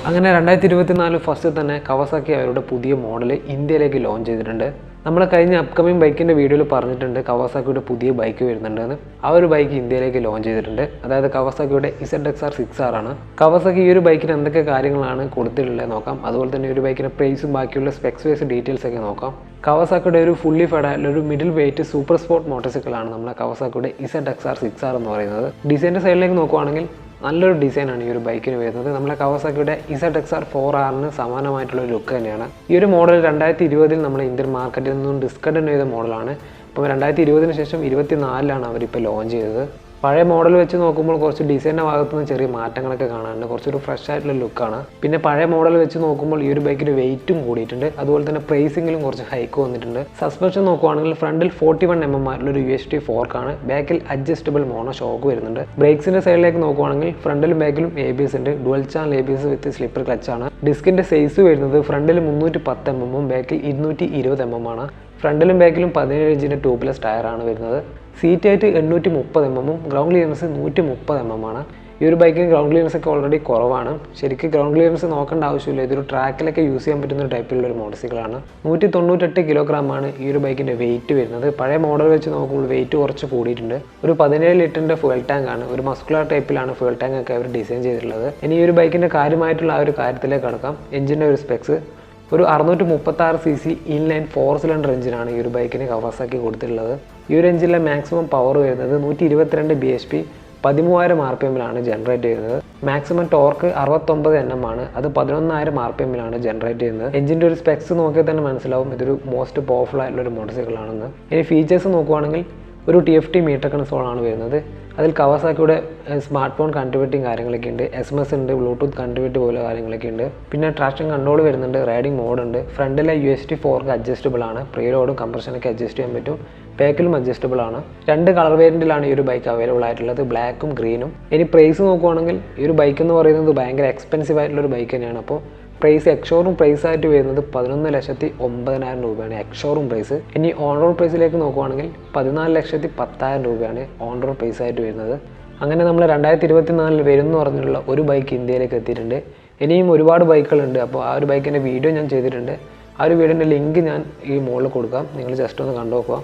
അങ്ങനെ 2024 ഫസ്റ്റ് തന്നെ കവാസാക്കി അവരുടെ പുതിയ മോഡൽ ഇന്ത്യയിലേക്ക് ലോഞ്ച് ചെയ്തിട്ടുണ്ട്. നമ്മൾ കഴിഞ്ഞ അപ്കമിങ് ബൈക്കിൻ്റെ വീഡിയോയിൽ പറഞ്ഞിട്ടുണ്ട് കവാസാക്കിയുടെ പുതിയ ബൈക്ക് വരുന്നുണ്ടെന്ന്. ആ ഒരു ബൈക്ക് ഇന്ത്യയിലേക്ക് ലോഞ്ച് ചെയ്തിട്ടുണ്ട്. അതായത് കവാസാക്കിയുടെ ZX-R 6R ആണ്. കവാസാക്കി ഈ ഒരു ബൈക്കിന് എന്തൊക്കെ കാര്യങ്ങളാണ് കൊടുത്തിട്ടുള്ളത് നോക്കാം. അതുപോലെ തന്നെ ഈ ഒരു ബൈക്കിൻ്റെ പ്രൈസും ബാക്കിയുള്ള സ്പെക്സ് വൈസ് ഡീറ്റെയിൽസ് ഒക്കെ നോക്കാം. കവാസാക്കിയുടെ ഒരു ഫുള്ളി ഫെഡ് ആയിട്ടുള്ള ഒരു മിഡിൽ വെയിറ്റ് സൂപ്പർ സ്പോർട്ട് മോട്ടോർസൈക്കിളാണ് നമ്മളെ കവാസാക്കിയുടെ ZX-R 6R എന്ന് പറയുന്നത്. ഡിസൈൻ്റെ സൈഡിലേക്ക് നോക്കുവാണെങ്കിൽ നല്ലൊരു ഡിസൈനാണ് ഈ ഒരു ബൈക്കിന് വരുന്നത്. നമ്മളെ കവാസാക്കിയുടെ ZX-R 4R സമാനമായിട്ടുള്ള ഒരു ലുക്ക് തന്നെയാണ്. ഈ ഒരു മോഡൽ 2020 നമ്മൾ ഇന്ത്യൻ മാർക്കറ്റിൽ നിന്നും ഡിസ്കണ്ടിന്യൂ ചെയ്ത മോഡലാണ്. അപ്പോൾ 2020 ശേഷം 2024 അവരിപ്പോൾ ലോഞ്ച് ചെയ്തത്. പഴയ മോഡൽ വെച്ച് നോക്കുമ്പോൾ കുറച്ച് ഡിസൈനിൻ്റെ ഭാഗത്തുനിന്ന് ചെറിയ മാറ്റങ്ങളൊക്കെ കാണാനുണ്ട്. കുറച്ചൊരു ഫ്രഷ് ആയിട്ടുള്ള ലുക്കാണ്. പിന്നെ പഴയ മോഡൽ വെച്ച് നോക്കുമ്പോൾ ഈ ഒരു ബൈക്കിന് വെയിറ്റും കൂടിയിട്ടുണ്ട്. അതുപോലെ തന്നെ പ്രൈസിങ്ങിലും കുറച്ച് ഹൈക്ക് വന്നിട്ടുണ്ട്. സസ്പെൻഷൻ നോക്കുവാണെങ്കിൽ ഫ്രണ്ടിൽ 41 mm ആയിട്ടുള്ളൊരു UHT ഫോർക്കാണ്. ബാക്കിൽ അഡ്ജസ്റ്റബിൾ മോണോ ഷോക്ക് വരുന്നുണ്ട്. ബ്രേക്സിൻ്റെ സൈഡിലേക്ക് നോക്കുവാണെങ്കിൽ ഫ്രണ്ടിലും ബാക്കിലും ABS ഉണ്ട്. Dual channel ABS with slipper ക്ലച്ചാണ്. ഡിസ്കിൻ്റെ സൈസ് വരുന്നത് ഫ്രണ്ടിൽ 310 mm ബാക്കിൽ 220 mm ആണ്. ഫ്രണ്ടിലും ബാക്കിലും 17 ഇഞ്ചിൻ്റെ ട്യൂബ്ലെസ് ടയറാണ് വരുന്നത്. Seat height 830 mm, ground clearance 130 mm ആണ്. ഈ ഒരു ബൈക്കിന് ഗ്രൗണ്ട് ക്ലിയറൻസ് ഒക്കെ ഓൾറെഡി കുറവാണ്. ശരിക്കും ഗ്രൗണ്ട് ക്ലിയറൻസ് നോക്കേണ്ട ആവശ്യമില്ല. ഇതൊരു ട്രാക്കിലൊക്കെ യൂസ് ചെയ്യാൻ പറ്റുന്ന ടൈപ്പിലുള്ള ഒരു മോട്ടോർസൈക്കിളാണ്. 198 കിലോഗ്രാമാണ് ഈ ഒരു ബൈക്കിൻ്റെ വെയിറ്റ് വരുന്നത്. പഴയ മോഡൽ വെച്ച് നോക്കുമ്പോൾ വെയിറ്റ് കുറച്ച് കൂടിയിട്ടുണ്ട്. ഒരു 17 ലിറ്ററിൻ്റെ ഫ്യൂൽ ടാങ്ക് ആണ്. ഒരു മസ്കുലർ ടൈപ്പിലാണ് ഫ്യൂൽ ടാങ്ക് ഒക്കെ അവർ ഡിസൈൻ ചെയ്തിട്ടുള്ളത്. ഇനി ഈ ഒരു ബൈക്കിൻ്റെ കാര്യമായിട്ടുള്ള ആ ഒരു കാര്യത്തിലേക്ക് കടക്കാം. എഞ്ചിൻ്റെ ഒരു സ്പെക്സ് ഒരു 636 cc ഇൻലൈൻ 4 സിലിണ്ടർ എഞ്ചിനാണ് ഈ ഒരു ബൈക്കിന് കവാസാക്കി കൊടുത്തിട്ടുള്ളത്. ഈ ഒരു എഞ്ചിനിലെ മാക്സിമം പവർ വരുന്നത് 122 bhp 13,000 RPM ജനറേറ്റ് ചെയ്യുന്നത്. മാക്സിമം ടോർക്ക് 69 Nm ആണ്. അത് 11,000 RPM ജനറേറ്റ് ചെയ്യുന്നത്. എഞ്ചിൻ്റെ ഒരു സ്പെക്സ് നോക്കിയാൽ തന്നെ മനസ്സിലാവും ഇതൊരു മോസ്റ്റ് പവർഫുൾ ആയിട്ടുള്ള ഒരു മോട്ടോർസൈക്കിൾ ആണെന്ന്. ഇനി ഫീച്ചേഴ്സ് നോക്കുവാണെങ്കിൽ ഒരു TFT മീറ്റർ കൺസോളാണ് വരുന്നത്. അതിൽ കവാസാക്കിയുടെ സ്മാർട്ട് ഫോൺ കണക്ടിവിറ്റിയും കാര്യങ്ങളൊക്കെ ഉണ്ട്. SMS ഉണ്ട്, ബ്ലൂടൂത്ത് കണക്ടിവിറ്റി പോലെ കാര്യങ്ങളൊക്കെ ഉണ്ട്. പിന്നെ ട്രാക്ഷൻ കൺട്രോൾ വരുന്നുണ്ട്, റൈഡിംഗ് മോഡ് ഉണ്ട്. ഫ്രണ്ടിലെ UHT ഫോർക്ക് അഡ്ജസ്റ്റബിൾ ആണ്. പ്രീലോഡും കംപ്രഷനൊക്കെ അഡ്ജസ്റ്റ് ചെയ്യാൻ പറ്റും. ബാക്കിലും അഡ്ജസ്റ്റബിൾ ആണ്. 2 കളർ വേരിയൻറ്റിലാണ് ഈ ഒരു ബൈക്ക് അവൈലബിൾ ആയിട്ടുള്ളത്, ബ്ലാക്കും ഗ്രീനും. ഇനി പ്രൈസ് നോക്കുവാണെങ്കിൽ ഈ ഒരു ബൈക്ക് എന്ന് പറയുന്നത് ഭയങ്കര എക്സ്പെൻസീവ് ആയിട്ടുള്ളൊരു ബൈക്ക് തന്നെയാണ്. അപ്പോൾ പ്രൈസ് എക്സ്ഷോറൂം പ്രൈസ് ആയിട്ട് വരുന്നത് 11,09,000 രൂപയാണ് എക്സ്ഷോറൂം പ്രൈസ്. ഇനി ഓൺ റോഡ് പ്രൈസിലേക്ക് നോക്കുവാണെങ്കിൽ 14,10,000 രൂപയാണ് ഓൺ റോഡ് പ്രൈസ് ആയിട്ട് വരുന്നത്. അങ്ങനെ നമ്മൾ 2024 വരുമെന്ന് പറഞ്ഞിട്ടുള്ള ഒരു ബൈക്ക് ഇന്ത്യയിലേക്ക് എത്തിയിട്ടുണ്ട്. ഇനിയും ഒരുപാട് ബൈക്കുകളുണ്ട്. അപ്പോൾ ആ ഒരു ബൈക്കിൻ്റെ വീഡിയോ ഞാൻ ചെയ്തിട്ടുണ്ട്. ആ ഒരു വീഡിയോൻ്റെ ലിങ്ക് ഞാൻ ഈ മുകളിൽ കൊടുക്കാം. നിങ്ങൾ ജസ്റ്റ് ഒന്ന് കണ്ടു നോക്കുക.